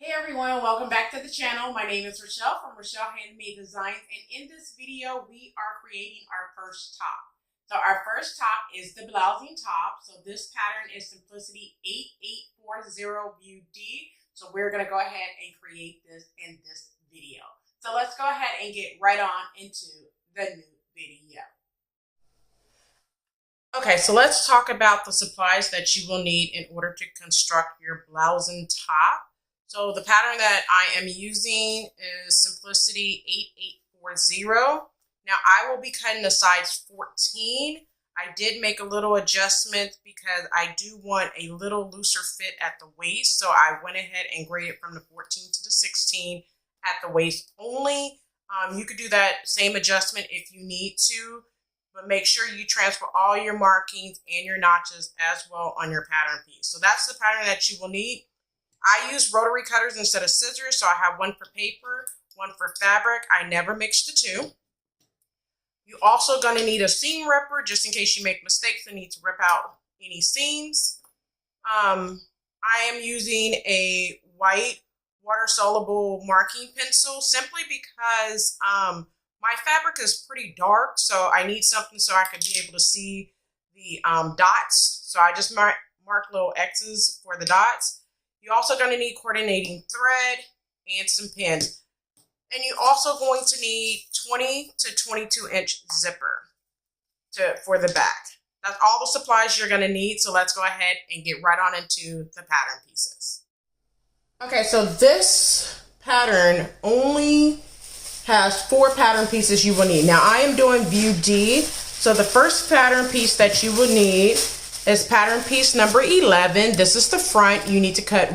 Hey everyone, welcome back to the channel. My name is Rochelle from Rochelle.Handmade.Designs, and in this video we are creating our first top. So our first top is the blousing top. So this pattern is Simplicity 8840 View D. So we're going to go ahead and create this in this video. So let's go ahead and get right on into the new video. Okay, so let's talk about the supplies that you will need in order to construct your blousing top. So the pattern that I am using is Simplicity 8840. Now I will be cutting a size 14. I did make a little adjustment because I do want a little looser fit at the waist. So I went ahead and graded from the 14 to the 16 at the waist only. You could do that same adjustment if you need to, but make sure you transfer all your markings and your notches as well on your pattern piece. So that's the pattern that you will need. I use rotary cutters instead of scissors, so I have one for paper, one for fabric. I never mix the two. You're also going to need a seam ripper just in case you make mistakes and need to rip out any seams. I am using a white water-soluble marking pencil simply because my fabric is pretty dark, so I need something so I can be able to see the dots. So I just mark little X's for the dots. You're also going to need coordinating thread and some pins. And you're also going to need 20 to 22 inch zipper for the back. That's all the supplies you're going to need. So let's go ahead and get right on into the pattern pieces. Okay, so this pattern only has 4 pattern pieces you will need. Now I am doing view D. So the first pattern piece that you will need is pattern piece number 11. This is the front. You need to cut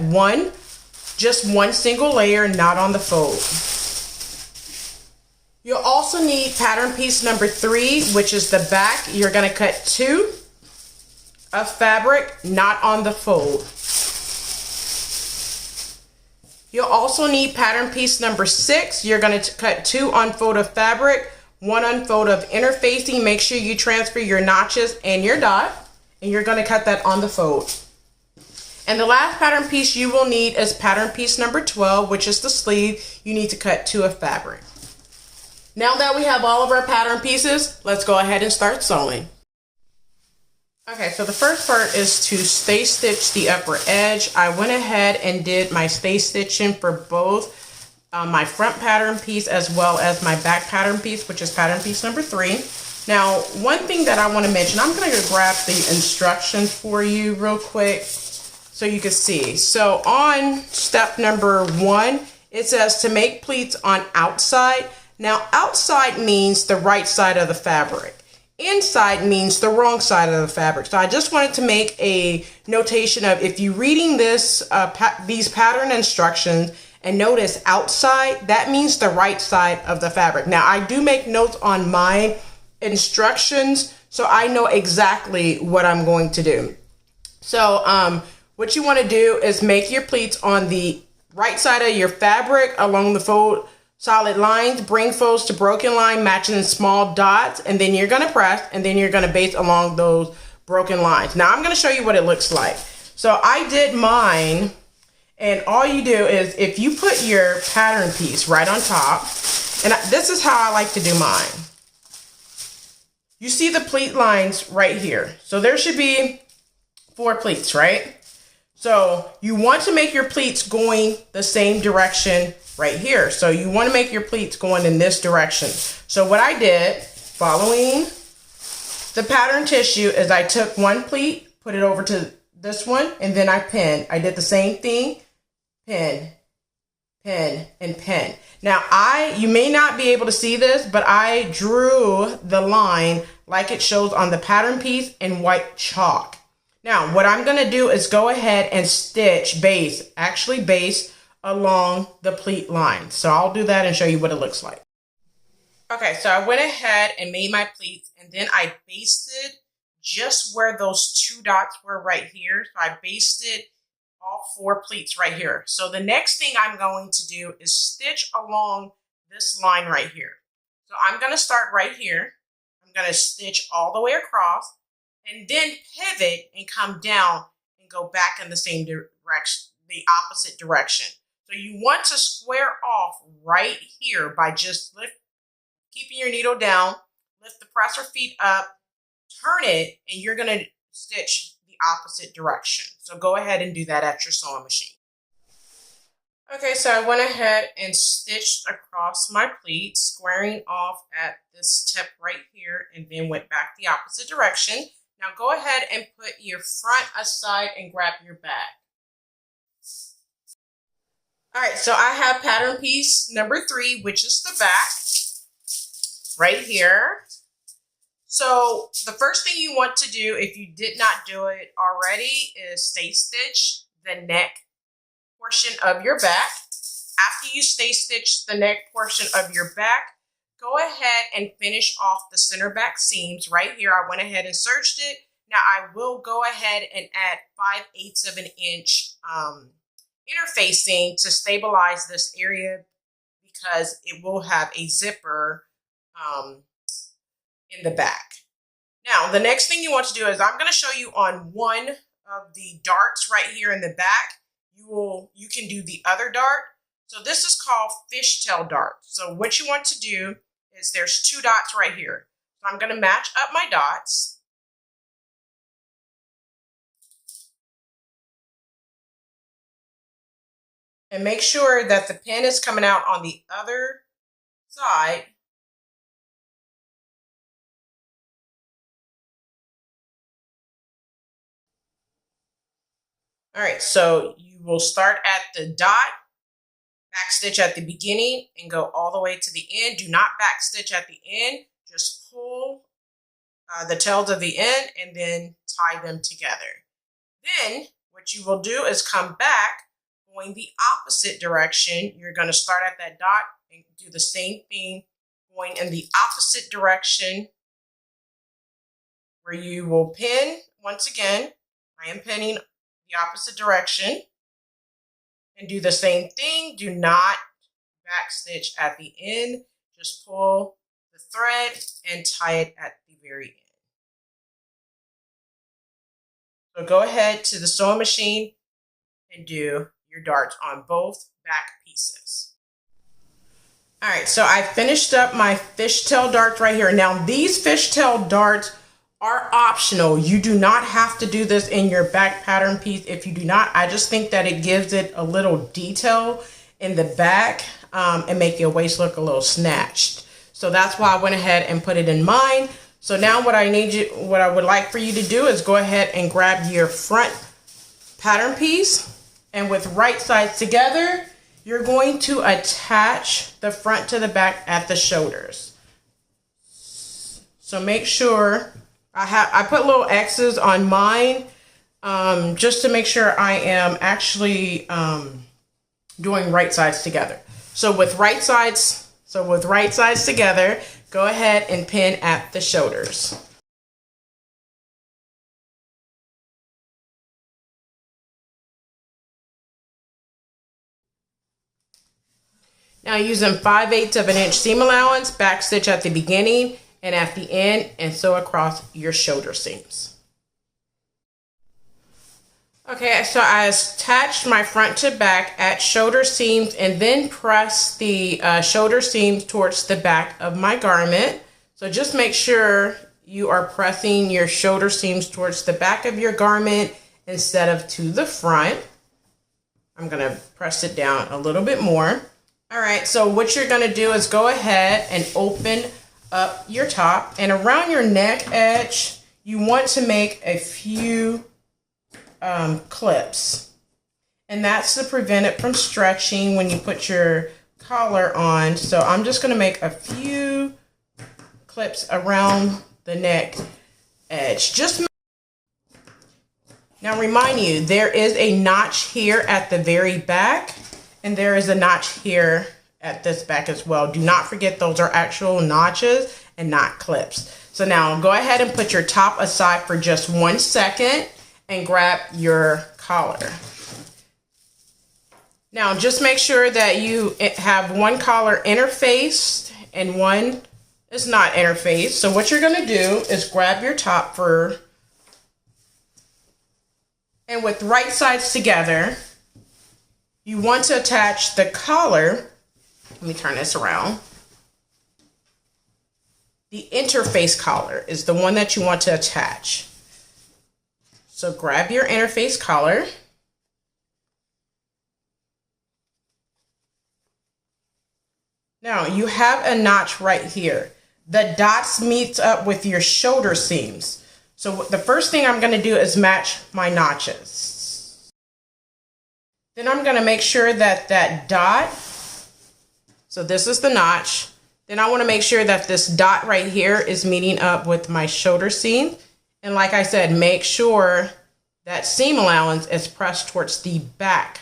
just one single layer, not on the fold. You'll also need pattern piece number 3, which is the back. You're going to cut 2 of fabric, not on the fold. You'll also need pattern piece number 6. You're going to cut 2 unfold of fabric, 1 unfold of interfacing. Make sure you transfer your notches and your dot. And you're going to cut that on the fold. And the last pattern piece you will need is pattern piece number 12, which is the sleeve. You need to cut 2 of fabric. Now that we have all of our pattern pieces, let's go ahead and start sewing. Okay, so the first part is to stay stitch the upper edge. I went ahead and did my stay stitching for both my front pattern piece as well as my back pattern piece, which is pattern piece number 3. Now, one thing that I want to mention, I'm going to grab the instructions for you real quick so you can see. So on step number 1, it says to make pleats on outside. Now, outside means the right side of the fabric. Inside means the wrong side of the fabric. So I just wanted to make a notation of if you're reading these pattern instructions and notice outside, that means the right side of the fabric. Now, I do make notes on my instructions so I know exactly what I'm going to do. So what you want to do is make your pleats on the right side of your fabric along the fold solid lines, bring folds to broken line matching in small dots, and then you're going to press and then you're going to base along those broken lines. Now I'm going to show you what it looks like. So I did mine, and all you do is if you put your pattern piece right on top, and this is how I like to do mine. You see the pleat lines right here. So there should be 4 pleats, right? So you want to make your pleats going the same direction right here. So you want to make your pleats going in this direction. So what I did, following the pattern tissue, is I took one pleat, put it over to this one, and then I pinned. I did the same thing, pin, pin, and pin. Now you may not be able to see this, but I drew the line like it shows on the pattern piece in white chalk. Now what I'm going to do is go ahead and stitch base along the pleat line. So I'll do that and show you what it looks like. Okay, so I went ahead and made my pleats, and then I basted just where those 2 dots were right here. So I basted all 4 pleats right here. So the next thing I'm going to do is stitch along this line right here. So I'm going to start right here. I'm going to stitch all the way across and then pivot and come down and go back in the same direction, the opposite direction. So you want to square off right here by just keeping your needle down, lift the presser feet up, turn it, and you're going to stitch the opposite direction. So go ahead and do that at your sewing machine. Okay, so I went ahead and stitched across my pleats, squaring off at this tip right here, and then went back the opposite direction. Now go ahead and put your front aside and grab your back. All right, so I have pattern piece number 3, which is the back right here. So the first thing you want to do, if you did not do it already, is stay stitch the neck portion of your back. After you stay stitch the neck portion of your back, go ahead and finish off the center back seams right here. I went ahead and serged it. Now I will go ahead and add 5/8 of an inch interfacing to stabilize this area because it will have a zipper in the back. Now the next thing you want to do is I'm going to show you on one of the darts right here in the back. You can do the other dart. So this is called fishtail dart. So what you want to do is there's 2 dots right here. So I'm going to match up my dots. And make sure that the pin is coming out on the other side. All right, so you will start at the dot, backstitch at the beginning, and go all the way to the end. Do not backstitch at the end. Just pull the tails of the end and then tie them together. Then what you will do is come back going the opposite direction. You're going to start at that dot and do the same thing going in the opposite direction, where you will pin once again. I am pinning the opposite direction, and do the same thing. Do not backstitch at the end. Just pull the thread and tie it at the very end. So go ahead to the sewing machine and do your darts on both back pieces. All right, so I finished up my fishtail darts right here. Now these fishtail darts are optional. You do not have to do this in your back pattern piece. If you do not, I just think that it gives it a little detail in the back and make your waist look a little snatched. So that's why I went ahead and put it in mine. So now what I would like for you to do is go ahead and grab your front pattern piece, and with right sides together, you're going to attach the front to the back at the shoulders. So make sure I put little X's on mine just to make sure I am actually doing right sides together. So with right sides together, go ahead and pin at the shoulders. Now using 5/8 of an inch seam allowance, backstitch at the beginning and at the end, and sew across your shoulder seams. Okay, so I attached my front to back at shoulder seams and then press the shoulder seams towards the back of my garment. So just make sure you are pressing your shoulder seams towards the back of your garment instead of to the front. I'm gonna press it down a little bit more. All right, so what you're gonna do is go ahead and open up your top, and around your neck edge, you want to make a few clips. And that's to prevent it from stretching when you put your collar on. So I'm just gonna make a few clips around the neck edge. Now remind you, there is a notch here at the very back, and there is a notch here at this back as well. Do not forget those are actual notches and not clips. So now go ahead and put your top aside for just 1 second and grab your collar. Now just make sure that you have one collar interfaced and one is not interfaced. So what you're gonna do is grab your top and with right sides together, you want to attach the collar. Let me turn this around. The interface collar is the one that you want to attach. So grab your interface collar. Now you have a notch right here. The dots meet up with your shoulder seams. So the first thing I'm going to do is match my notches. Then I'm going to make sure that that dot, so this is the notch. Then I want to make sure that this dot right here is meeting up with my shoulder seam. And like I said, make sure that seam allowance is pressed towards the back.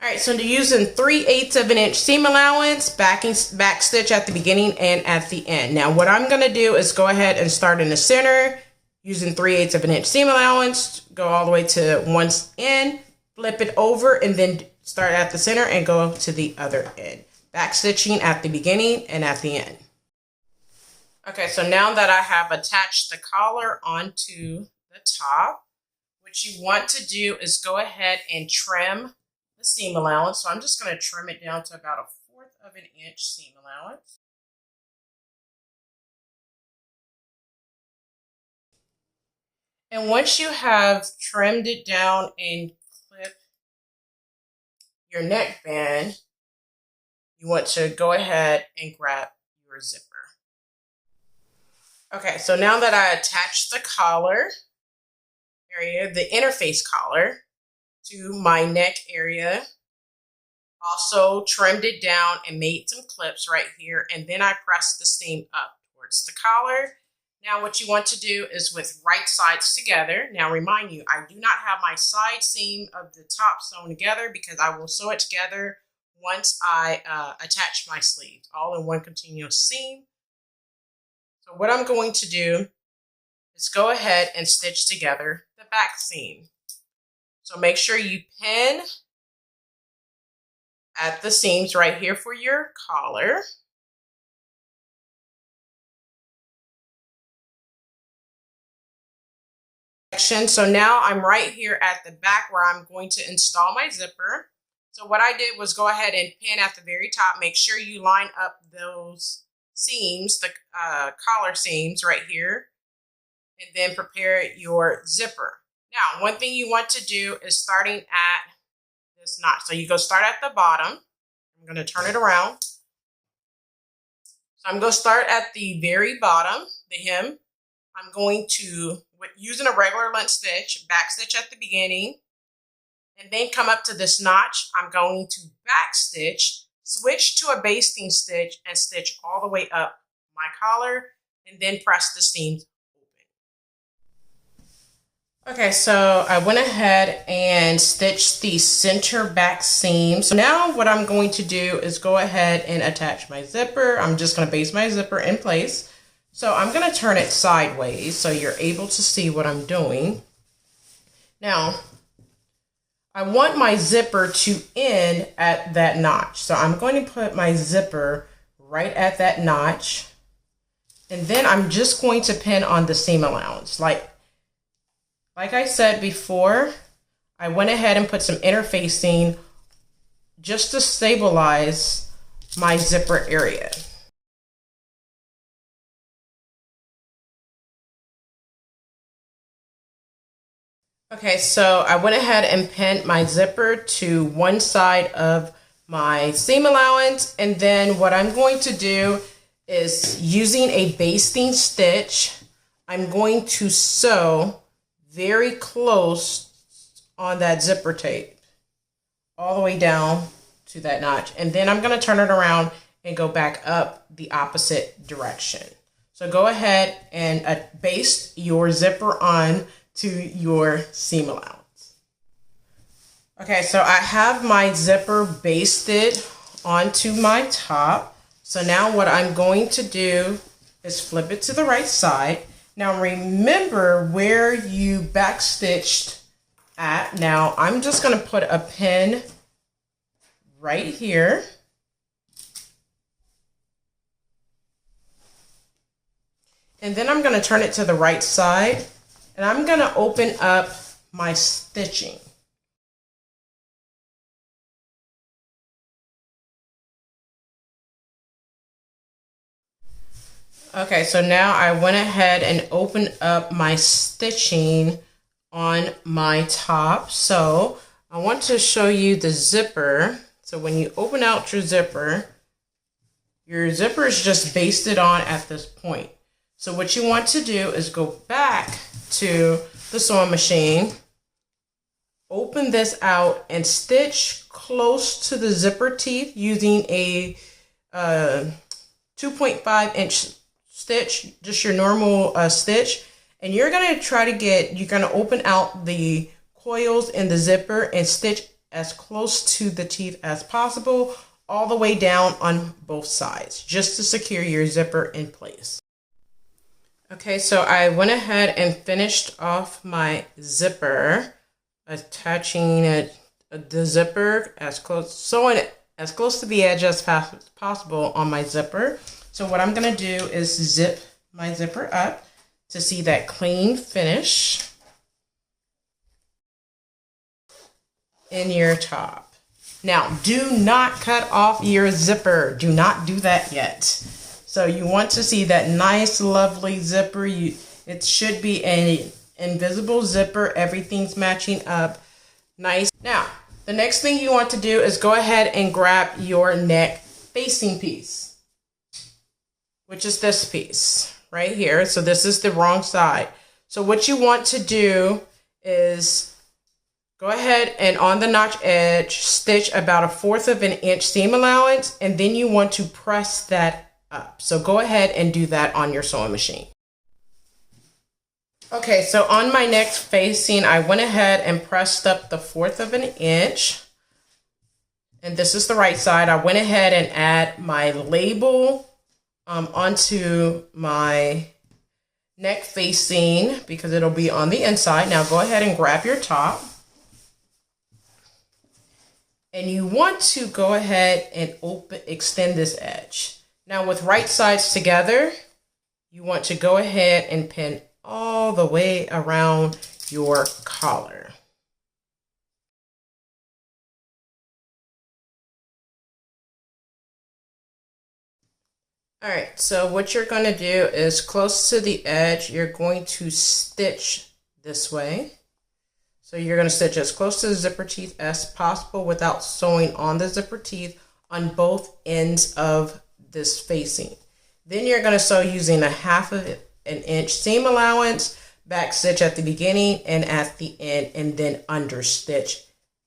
All right, so using 3/8 of an inch seam allowance, back stitch at the beginning and at the end. Now what I'm gonna do is go ahead and start in the center, using 3/8 of an inch seam allowance, go all the way to one end, flip it over, and then start at the center and go to the other end. Back stitching at the beginning and at the end. Okay, so now that I have attached the collar onto the top, what you want to do is go ahead and trim the seam allowance. So I'm just going to trim it down to about 1/4 of an inch seam allowance. And once you have trimmed it down and clip your neckband, you want to go ahead and grab your zipper. Okay, so now that I attached the collar area, the interface collar, to my neck area, also trimmed it down and made some clips right here, and then I pressed the seam up towards the collar. Now what you want to do is with right sides together. Now remind you, I do not have my side seam of the top sewn together because I will sew it together once I attach my sleeves, all in one continuous seam. So what I'm going to do is go ahead and stitch together the back seam. So make sure you pin at the seams right here for your collar. So now I'm right here at the back where I'm going to install my zipper. So what I did was go ahead and pin at the very top. Make sure you line up those seams, the collar seams right here, and then prepare your zipper. Now, one thing you want to do is starting at this notch. So you go start at the bottom. I'm going to turn it around. So I'm going to start at the very bottom, the hem. I'm going to, using a regular length stitch, back stitch at the beginning, and then come up to this notch. I'm going to back stitch, switch to a basting stitch, and stitch all the way up my collar, and then press the seams. Okay, so I went ahead and stitched the center back seam. So now what I'm going to do is go ahead and attach my zipper. I'm just going to base my zipper in place. So I'm going to turn it sideways so you're able to see what I'm doing. Now, I want my zipper to end at that notch. So I'm going to put my zipper right at that notch. And then I'm just going to pin on the seam allowance. Like I said before, I went ahead and put some interfacing just to stabilize my zipper area. Okay, so I went ahead and pinned my zipper to one side of my seam allowance, and then what I'm going to do is, using a basting stitch, I'm going to sew very close on that zipper tape all the way down to that notch, and then I'm going to turn it around and go back up the opposite direction. So go ahead and baste your zipper on to your seam allowance. Okay, so I have my zipper basted onto my top. So now what I'm going to do is flip it to the right side. Now remember where you backstitched at. Now I'm just going to put a pin right here. And then I'm going to turn it to the right side, and I'm going to open up my stitching. Okay, so now I went ahead and opened up my stitching on my top. So I want to show you the zipper. So when you open out your zipper is just basted on at this point. So what you want to do is go back to the sewing machine, open this out, and stitch close to the zipper teeth using a 2.5 inch stitch, just your normal stitch. And you're going to open out the coils in the zipper and stitch as close to the teeth as possible, all the way down on both sides, just to secure your zipper in place. Okay, so I went ahead and finished off my zipper, attaching the zipper sewing it as close to the edge as possible on my zipper. So what I'm going to do is zip my zipper up to see that clean finish in your top. Now, do not cut off your zipper. Do not do that yet. So you want to see that nice, lovely zipper. It should be an invisible zipper. Everything's matching up nice. Now, the next thing you want to do is go ahead and grab your neck facing piece, which is this piece right here. So this is the wrong side. So what you want to do is go ahead and on the notch edge, stitch about 1/4 of an inch seam allowance, and then you want to press that up. So go ahead and do that on your sewing machine. Okay, so on my neck facing, I went ahead and pressed up the 1/4 of an inch. And this is the right side. I went ahead and add my label onto my neck facing because it'll be on the inside. Now go ahead and grab your top. And you want to go ahead and extend this edge. Now with right sides together, you want to go ahead and pin all the way around your collar. All right, so what you're going to do is close to the edge, you're going to stitch this way. So you're going to stitch as close to the zipper teeth as possible without sewing on the zipper teeth on both ends of this facing. Then you're going to sew using 1/2 of an inch seam allowance, back stitch at the beginning and at the end, and then under stitch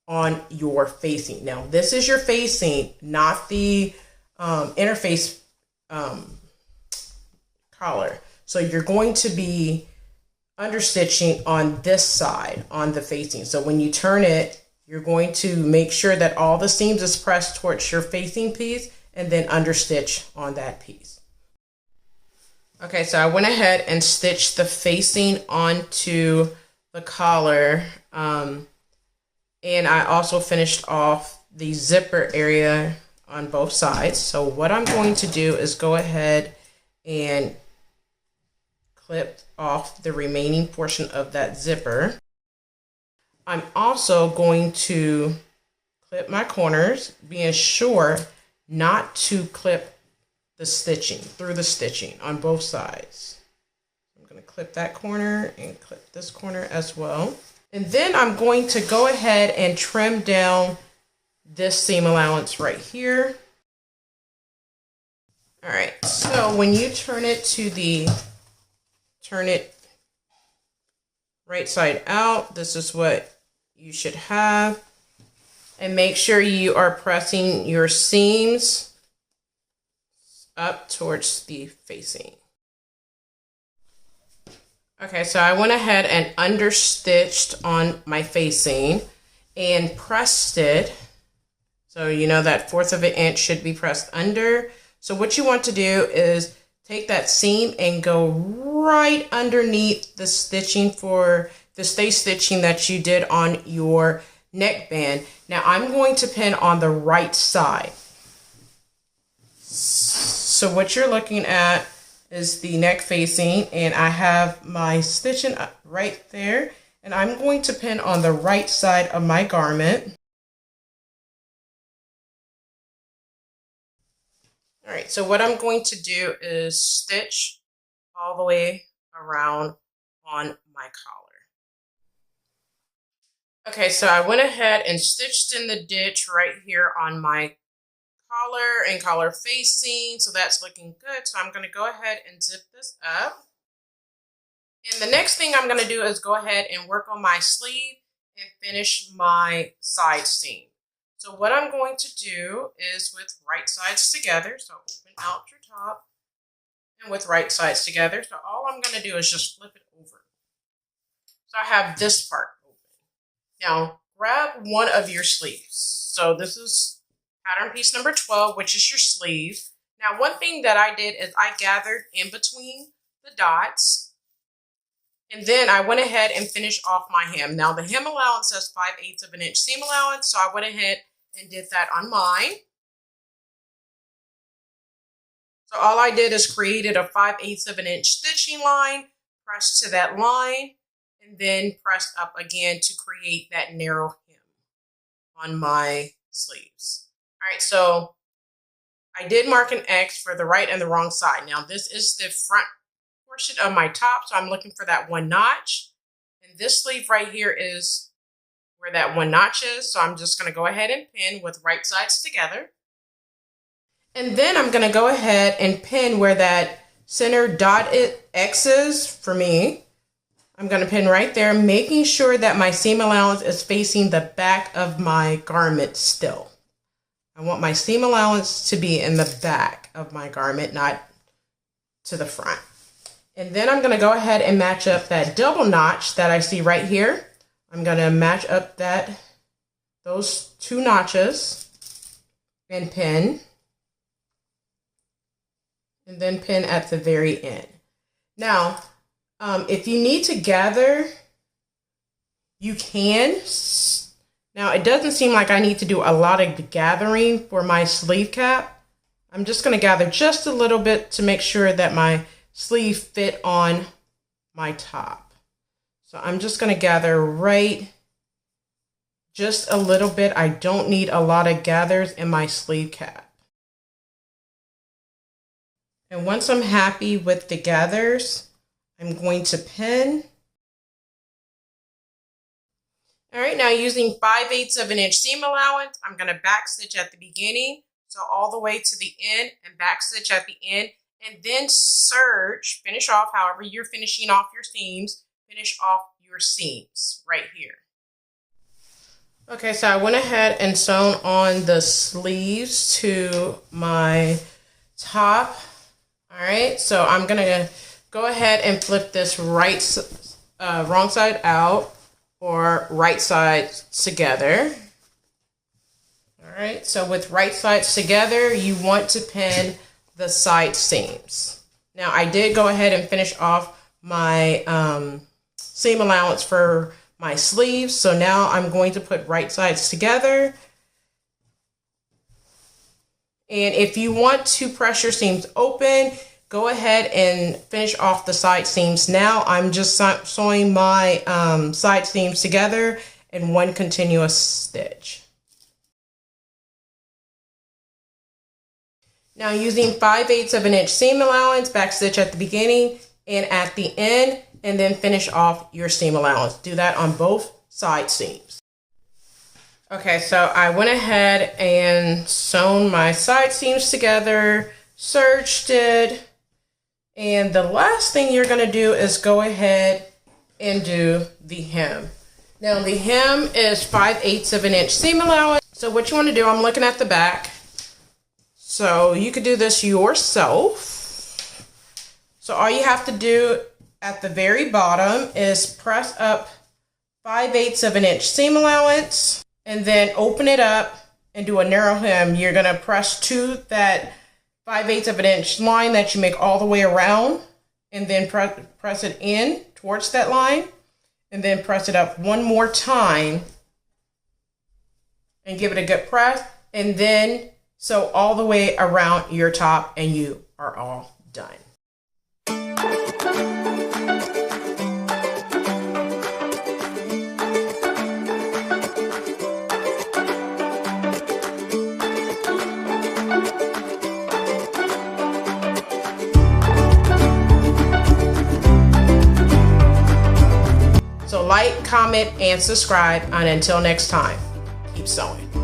on your facing. Now this is your facing, not the interface collar. So you're going to be understitching on this side on the facing. So when you turn it, you're going to make sure that all the seams is pressed towards your facing piece and then understitch on that piece. Okay, so I went ahead and stitched the facing onto the collar, and I also finished off the zipper area on both sides. So what I'm going to do is go ahead and clip off the remaining portion of that zipper. I'm also going to clip my corners, being sure not to clip the stitching through the stitching on both sides. I'm going to clip that corner and clip this corner as well. And then I'm going to go ahead and trim down this seam allowance right here. All right, so when you turn it right side out, this is what you should have. And make sure you are pressing your seams up towards the facing. Okay, so I went ahead and understitched on my facing and pressed it. So you know that 1/4 of an inch should be pressed under. So what you want to do is take that seam and go right underneath the stitching for the stay stitching that you did on your neckband. Now I'm going to pin on the right side. So what you're looking at is the neck facing, and I have my stitching right there, and I'm going to pin on the right side of my garment. All right, so what I'm going to do is stitch all the way around on my collar. Okay, so I went ahead and stitched in the ditch right here on my collar and collar facing, so that's looking good. So I'm going to go ahead and zip this up. And the next thing I'm going to do is go ahead and work on my sleeve and finish my side seam. So what I'm going to do is with right sides together, so open out your top, and with right sides together, so all I'm going to do is just flip it over. So I have this part open. Now grab one of your sleeves. So this is pattern piece number 12, which is your sleeve. Now one thing that I did is I gathered in between the dots, and then I went ahead and finished off my hem. Now the hem allowance says 5/8 of an inch seam allowance, so I went ahead and did that on mine. So all I did is created a 5/8 of an inch stitching line, pressed to that line, and then pressed up again to create that narrow hem on my sleeves. All right, so I did mark an X for the right and the wrong side. Now this is the front portion of my top, so I'm looking for that one notch. And this sleeve right here is where that one notch is, so I'm just going to go ahead and pin with right sides together. And then I'm going to go ahead and pin where that center dotted X is for me. I'm going to pin right there, making sure that my seam allowance is facing the back of my garment still. I want my seam allowance to be in the back of my garment, not to the front. And then I'm going to go ahead and match up that double notch that I see right here. I'm going to match up those two notches and pin. And then pin at the very end. Now, if you need to gather, you can. Now, it doesn't seem like I need to do a lot of gathering for my sleeve cap. I'm just going to gather just a little bit to make sure that my sleeve fit on my top. So I'm just going to gather right just a little bit. I don't need a lot of gathers in my sleeve cap. And once I'm happy with the gathers, I'm going to pin. All right, now using 5/8 of an inch seam allowance, I'm going to back stitch at the beginning, so all the way to the end, and back stitch at the end, and then serge, finish off however you're finishing off your seams, finish off your seams right here. Okay, so I went ahead and sewn on the sleeves to my top. All right, so I'm gonna go ahead and flip this wrong side out, or right sides together. All right, so with right sides together, you want to pin the side seams. Now I did go ahead and finish off my seam allowance for my sleeves, so now I'm going to put right sides together. And if you want to press your seams open, go ahead and finish off the side seams. Now I'm just sewing my side seams together in one continuous stitch. Now using 5/8 of an inch seam allowance, back stitch at the beginning and at the end, and then finish off your seam allowance. Do that on both side seams. Okay, so I went ahead and sewn my side seams together, serged it, and the last thing you're going to do is go ahead and do the hem. Now the hem is 5/8 of an inch seam allowance. So what you want to do, I'm looking at the back. So you could do this yourself. So all you have to do at the very bottom is press up 5/8 of an inch seam allowance, and then open it up and do a narrow hem. You're going to press to that 5/8 of an inch line that you make all the way around, and then press it in towards that line, and then press it up one more time and give it a good press, and then sew all the way around your top, and you are all done. like, comment, and subscribe. And until next time, keep sewing.